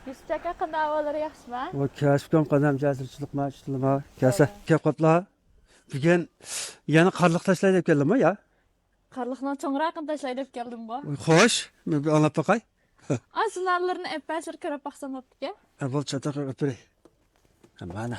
Yusuf aka qanday ahvollari yaxshimi? O kasbdan qadam jasirchilik mashqilma. Kasa kep qopla. Bugün yana qarliq tashlaydi deb keldim ya. Qarliqdan cho'ngraqni tashlay deb keldim bu. Xo'sh, men bir anlab baqay. Aslarlarini epachir ko'rib baqsam bo'pti-ku. Avval chatoq o'piray. Mana.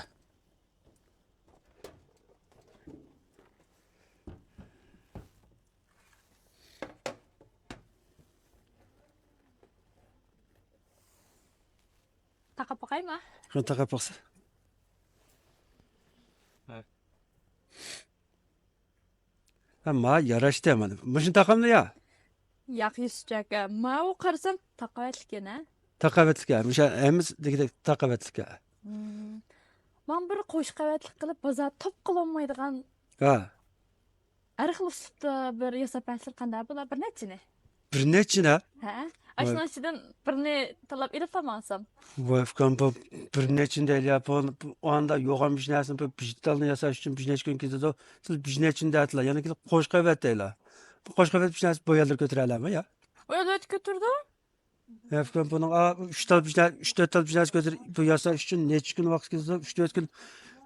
Taqib boqaymi? Qani taqab baqsa. Ama yaraştı hemen. Muşun taqamlı ya. Yo'q Yusuf aka, men u qarasam taqavatlikana. Taqavetlik ya. Muşa emiz degidek taqavetlik ya. Men bir qo'shqavatlik qilib bozor top qilolmaydigan Ha. har xil uslubda bir yasapachlik qanday bo'lar bir nechini? Bir neçine? Ha? Ashunasidan birini talab ilib Wolfgang bu bir neçinde ya o anda yoğan bir nesin bu bijitalını yasaş için bir neç gün gizli o siz bir neçinde atla yani gidip koş kavet değil ha. Bu koş kavet bir neç boyadır götürelim mi ya? Öyle götürdü. Wolfgang bunun a 3 tal bir neç 3 4 tal bir neç götür bu yasaş için neç gün vakit gizli 3 4 gün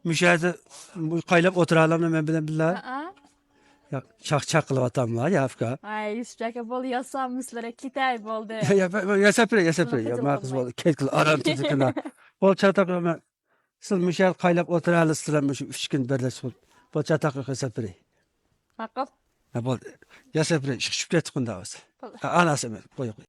müşahede bu kaylap oturalım mı ben bilen billah. Ha? Ya çak kılıp atamla ya Wolfgang. Ay Yusuf aka bol yasam mislere kitay bo'ldi. Ya ya ma kız oldu ketkil aram tuzukuna. Bol çatak ama siz müşahede kaylap oturalım sıramış 3 gün berdes bol. Bol çatak hesapri. Maqul. Ha bol yasapri şıkşıkla çıkında olsa. Bo'ldi. Anası mı? Koy koy.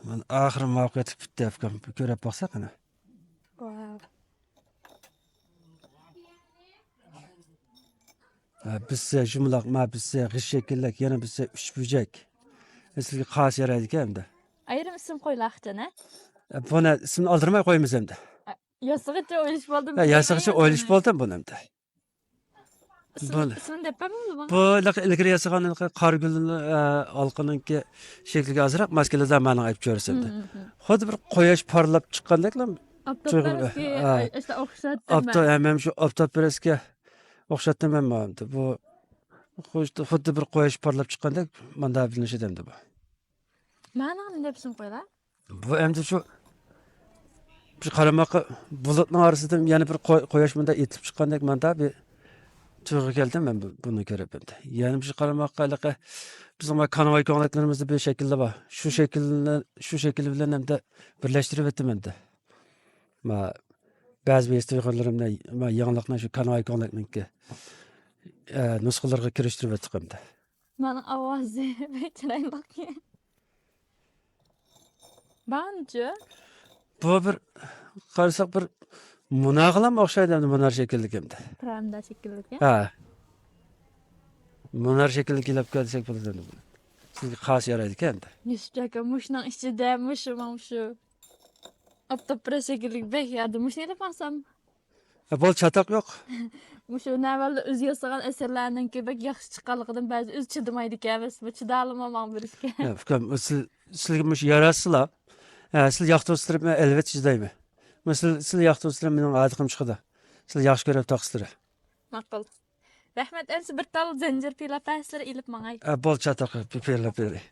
Mana oxiri muvaffaqiyat bitdi afkam. Ko'rib boqsa qani. Wow. Bizsa jumloq, bizsa g'ish shekillik, yana bizsa uchburchak. Sizga xos yaraydi ekan-da. Ayrim ism qo'ylaqchana. Buni ismini oldirmay qo'yamiz endi. Yosig'icha o'ylash bo'ldim. Yasag'icha o'ylash bo'ldi buni endi. Bo'ldi. Ismini depami bu? Bu ilgari yasagan qargulni olqininki shekliga ozroq maskala zamoning aytib ko'rsanda. Xuddi bir quyosh porlab chiqqandekla Aptoplarga işte o'xshatdim. Apto ham shu aptoplarga o'xshatdim men mana. Bu xuddi bir quyosh porlab chiqqandek menda bilinishadi bu. Mana deb ism qo'ylar. Bu endi shu qaramoqqa bulutning orasidan yana bir quyosh bunda etib chiqqandek menda bir to'g'ri keldi men buni ko'rib endi. Yani shu qaramoqqa bizim kanavay ko'ngillarimizni bir shaklda bor. Shu shakl bilan hamda birlashtirib etdim endi. Ma ba'zi istiqollarimda ma yangilikni shu kanavay ko'ngillarniki nusxalarga kirishtirib etdik endi. Mana ovozi chiroyli. Bence Bu bir qarasak bir munag'lam o'xshaydi endi munar shekilli endi. Pranda shekilli. Ha. Munar shekilli kelib kelsak bo'ladi endi. Sizga xos yaraydi endi. Yusufjaka mushning ichida shu aptoplar shekilli bek yardi. Mushni deb olsam. Bol chatoq yo'q. Mushu navvalda o'zi yosagan asarlarning bek yaxshi chiqqanligidan ba'zi o'zi chidamaydi ekan, bu chidalmaman birishga. Fikrim sizga mush yarasizlar. Siz yoqtirib albatta chidayman. Siz yoqtirib mening adiqim chiqadi. Siz yaxshi ko'rib taqsizlar. Ma'qul. Rahmat, endi bir tal zanjir pilapaslar ilib mangay. Bol chatoq pilab bering.